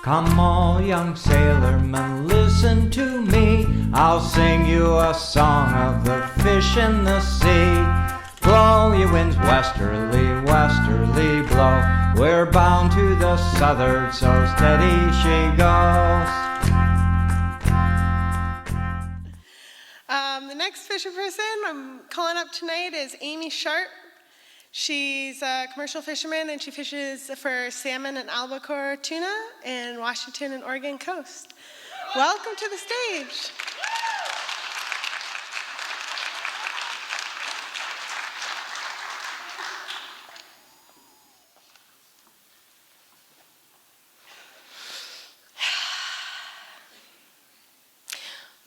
Come all young sailormen, listen to me. I'll sing you a song of the fish in the sea. Blow, ye winds, westerly, westerly blow. We're bound to the southward, so steady she goes. The next fisher person I'm calling up tonight is Amy Sharp. She's a commercial fisherman and she fishes for salmon and albacore tuna in Washington and Oregon coast. Welcome to the stage.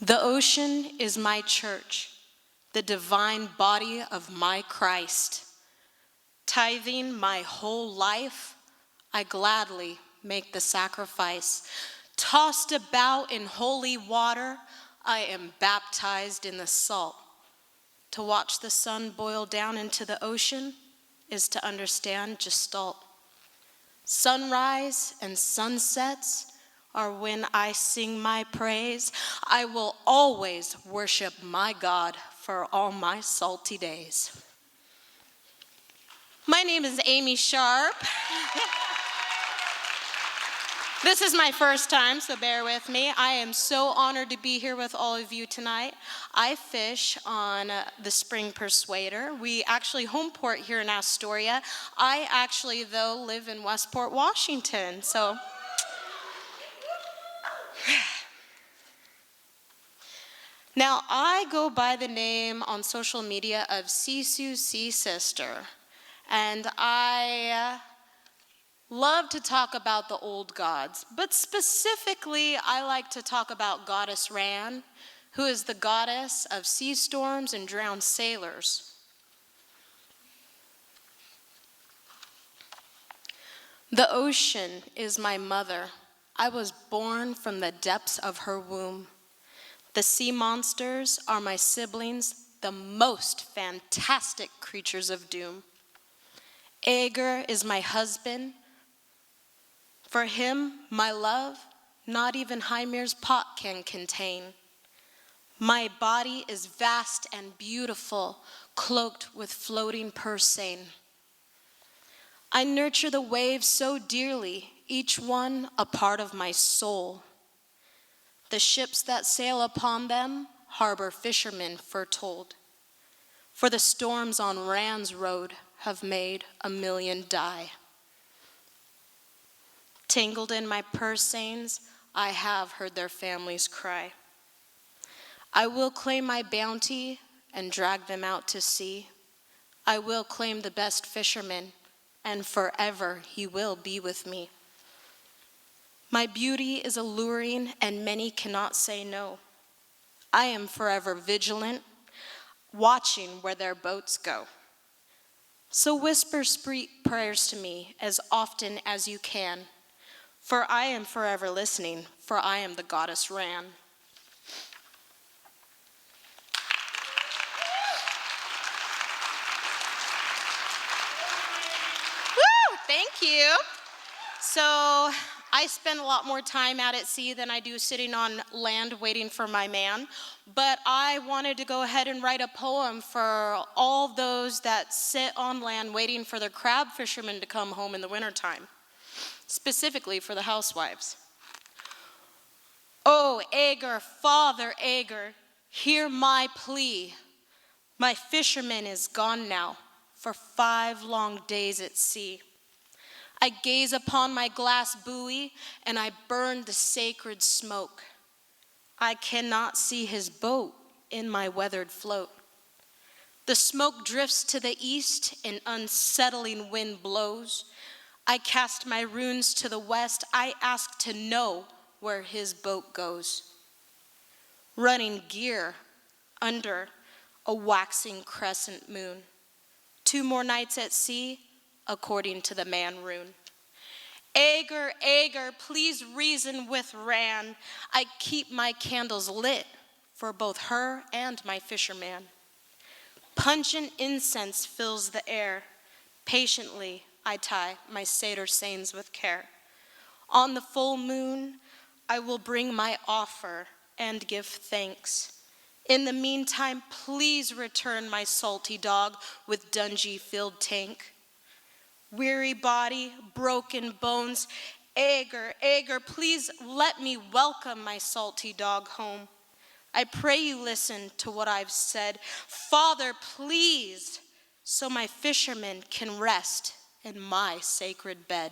The ocean is my church, the divine body of my Christ. Tithing my whole life, I gladly make the sacrifice. Tossed about in holy water, I am baptized in the salt. To watch the sun boil down into the ocean is to understand Gestalt. Sunrise and sunsets are when I sing my praise. I will always worship my God for all my salty days. My name is Amy Sharp. This is my first time, so bear with me. I am so honored to be here with all of you tonight. I fish on the Spring Persuader. We actually home port here in Astoria. I actually, though, live in Westport, Washington, so. Now, I go by the name on social media of Sisu Sea Sister, and I love to talk about the old gods, but specifically, I like to talk about Goddess Ran, who is the goddess of sea storms and drowned sailors. The ocean is my mother. I was born from the depths of her womb. The sea monsters are my siblings, the most fantastic creatures of doom. Ager is my husband. For him, my love, not even Hymir's pot can contain. My body is vast and beautiful, cloaked with floating purseine. I nurture the waves so dearly, each one a part of my soul. The ships that sail upon them harbor fishermen foretold. For the storms on Ran's road have made 1,000,000 die. Tangled in my purseines, I have heard their families cry. I will claim my bounty and drag them out to sea. I will claim the best fisherman, and forever he will be with me. My beauty is alluring, and many cannot say no. I am forever vigilant, watching where their boats go. So whisper sweet prayers to me as often as you can, for I am forever listening, for I am the goddess Ran. Woo! Thank you. So I spend a lot more time out at sea than I do sitting on land waiting for my man, but I wanted to go ahead and write a poem for all those that sit on land waiting for their crab fishermen to come home in the wintertime, specifically for the housewives. Oh, Ager, Father Ager, hear my plea. My fisherman is gone now for 5 long days at sea. I gaze upon my glass buoy, and I burn the sacred smoke. I cannot see his boat in my weathered float. The smoke drifts to the east, an unsettling wind blows. I cast my runes to the west. I ask to know where his boat goes. Running gear under a waxing crescent moon. 2 more nights at sea, according to the man rune. Ager, Ager, please reason with Ran. I keep my candles lit for both her and my fisherman. Pungent incense fills the air. Patiently I tie my satyr seines with care. On the full moon, I will bring my offer and give thanks. In the meantime, please return my salty dog with Dungy-filled tank. Weary body, broken bones, Agar, please let me welcome my salty dog home. I pray you listen to what I've said. Father, please, so my fishermen can rest in my sacred bed.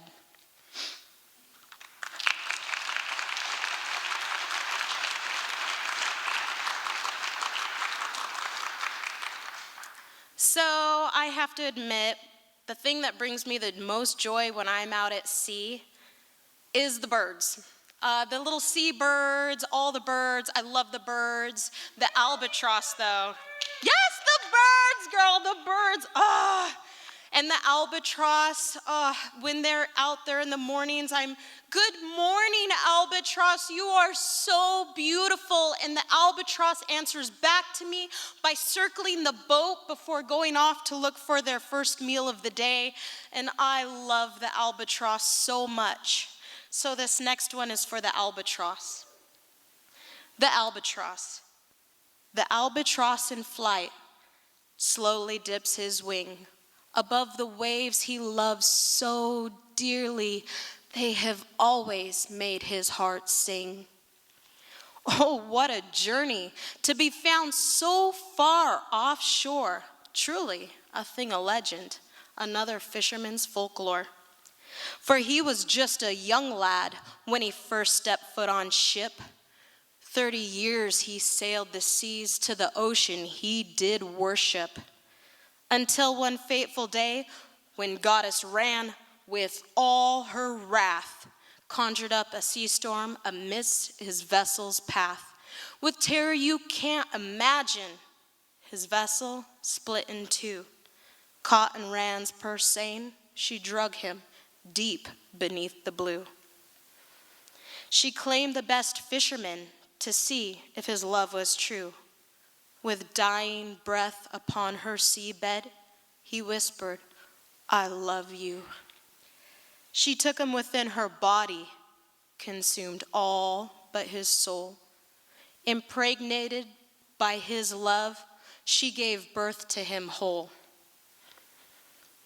So I have to admit, the thing that brings me the most joy when I'm out at sea is the birds. The little seabirds, all the birds. I love the birds. The albatross, though. Yes, the birds, girl, the birds. And the albatross, when they're out there in the mornings, good morning, albatross. You are so beautiful. And the albatross answers back to me by circling the boat before going off to look for their first meal of the day. And I love the albatross so much. So this next one is for the albatross. The albatross. The albatross in flight slowly dips his wing. Above the waves he loves so dearly, they have always made his heart sing. Oh, what a journey to be found so far offshore. Truly a thing of legend, another fisherman's folklore. For he was just a young lad when he first stepped foot on ship. 30 years he sailed the seas, to the ocean he did worship. Until one fateful day, when goddess ran with all her wrath, conjured up a sea storm amidst his vessel's path. With terror you can't imagine, his vessel split in two. Caught in Rand's purse seine, she drug him deep beneath the blue. She claimed the best fisherman to see if his love was true. With dying breath upon her seabed, he whispered, I love you. She took him within her body, consumed all but his soul. Impregnated by his love, she gave birth to him whole.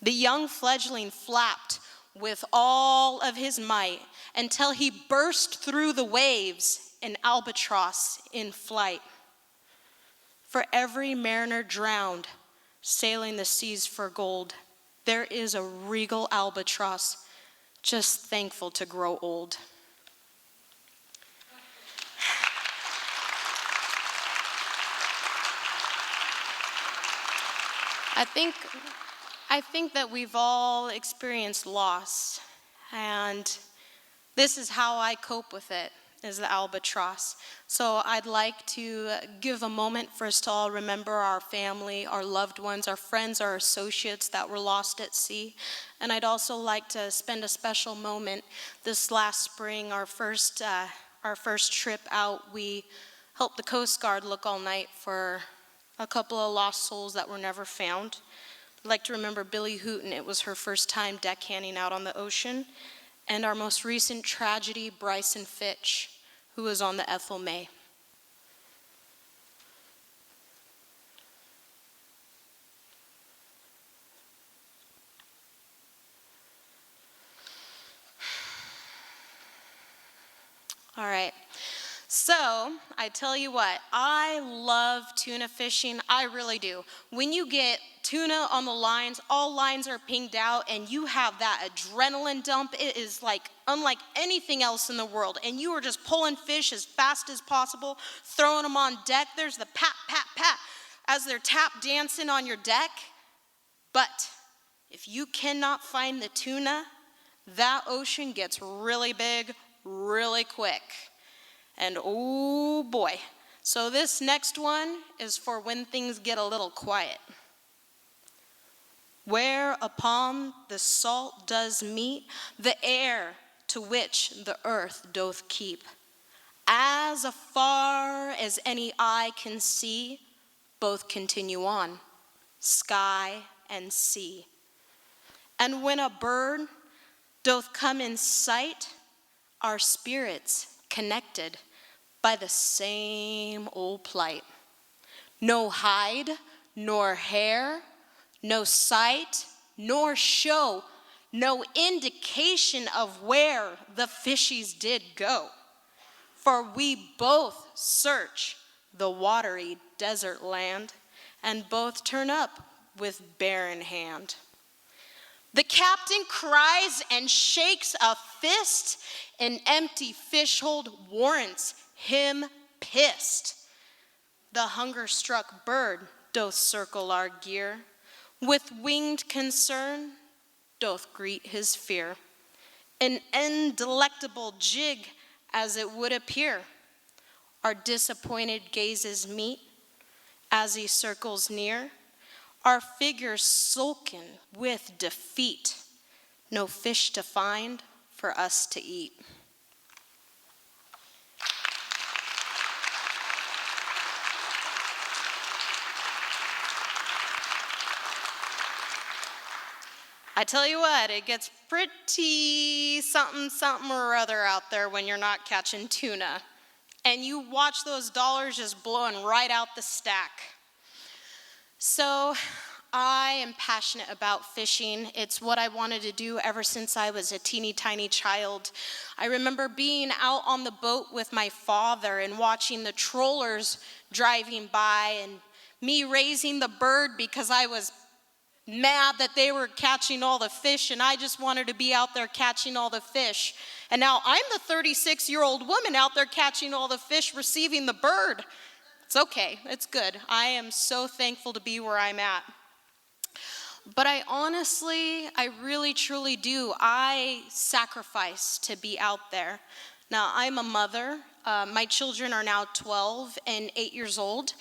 The young fledgling flapped with all of his might until he burst through the waves, an albatross in flight. For every mariner drowned, sailing the seas for gold, there is a regal albatross, just thankful to grow old. I think that we've all experienced loss, and this is how I cope with it, is the albatross. So I'd like to give a moment for us to all remember our family, our loved ones, our friends, our associates that were lost at sea. And I'd also like to spend a special moment this last spring, our first trip out. We helped the Coast Guard look all night for a couple of lost souls that were never found. I'd like to remember Billy Hooten. It was her first time deckhanding out on the ocean. And our most recent tragedy, Bryson Fitch, who was on the Ethel May. All right. So, I tell you what, I love tuna fishing. I really do. When you get tuna on the lines, all lines are pinged out, and you have that adrenaline dump. It is like unlike anything else in the world. And you are just pulling fish as fast as possible, throwing them on deck. There's the pat, pat, pat as they're tap dancing on your deck. But if you cannot find the tuna, that ocean gets really big, really quick. And oh boy. So this next one is for when things get a little quiet. Where upon the salt does meet the air to which the earth doth keep, as afar as any eye can see, both continue on, sky and sea. And when a bird doth come in sight, our spirits connected by the same old plight. No hide, nor hair, no sight, nor show, no indication of where the fishies did go. For we both search the watery desert land, and both turn up with barren hand. The captain cries and shakes a fist. An empty fish hold warrants him pissed. The hunger-struck bird doth circle our gear. With winged concern doth greet his fear. An indelectable jig as it would appear. Our disappointed gazes meet as he circles near. Our figures sulken with defeat. No fish to find for us to eat. I tell you what, it gets pretty something or other out there when you're not catching tuna. And you watch those dollars just blowing right out the stack. So I am passionate about fishing. It's what I wanted to do ever since I was a teeny tiny child. I remember being out on the boat with my father and watching the trollers driving by, and me raising the bird because I was mad that they were catching all the fish and I just wanted to be out there catching all the fish. And now I'm the 36-year-old woman out there catching all the fish, receiving the bird. It's okay, it's good. I am so thankful to be where I'm at. But I really truly do. I sacrifice to be out there. Now, I'm a mother. My children are now 12 and 8 years old.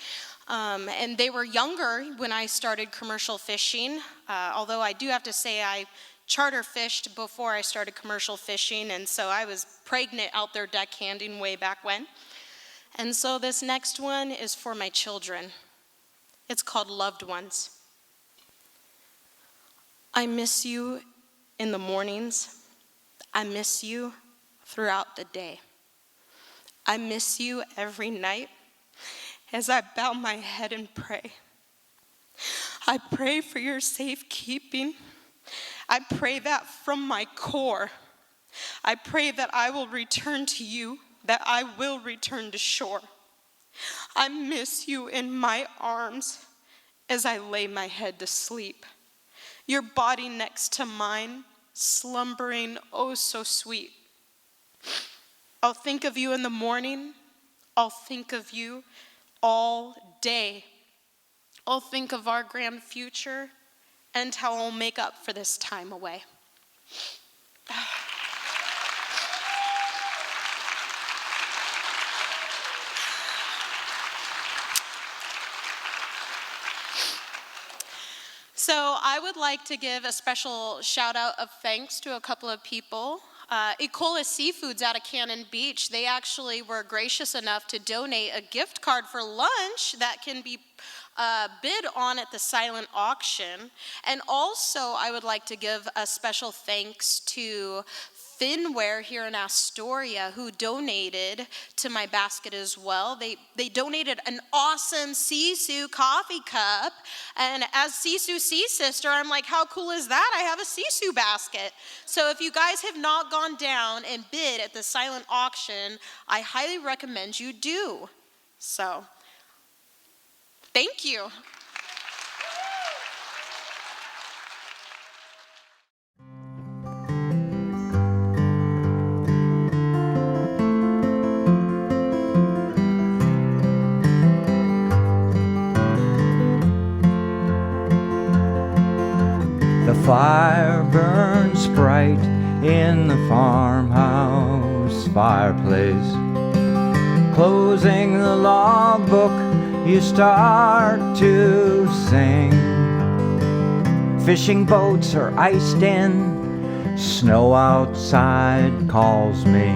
And they were younger when I started commercial fishing, although I do have to say I charter fished before I started commercial fishing, and so I was pregnant out there deckhanding way back when. And so this next one is for my children. It's called Loved Ones. I miss you in the mornings. I miss you throughout the day. I miss you every night as I bow my head and pray. I pray for your safekeeping. I pray that from my core. I pray that I will return to you, that I will return to shore. I miss you in my arms as I lay my head to sleep. Your body next to mine, slumbering oh so sweet. I'll think of you in the morning. I'll think of you all day. I'll think of our grand future and how I'll make up for this time away. So I would like to give a special shout out of thanks to a couple of people. Ecola Seafoods out of Cannon Beach, they actually were gracious enough to donate a gift card for lunch that can be bid on at the silent auction. And also I would like to give a special thanks to Finware here in Astoria, who donated to my basket as well. They donated an awesome Sisu coffee cup, and as Sisu Sea Sister, I'm like, how cool is that? I have a Sisu basket. So if you guys have not gone down and bid at the silent auction, I highly recommend you do. So, thank you. The fire burns bright in the farmhouse fireplace. Closing the logbook, you start to sing. Fishing boats are iced in, snow outside calls me.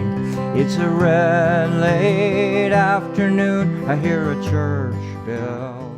It's a red late afternoon, I hear a church bell.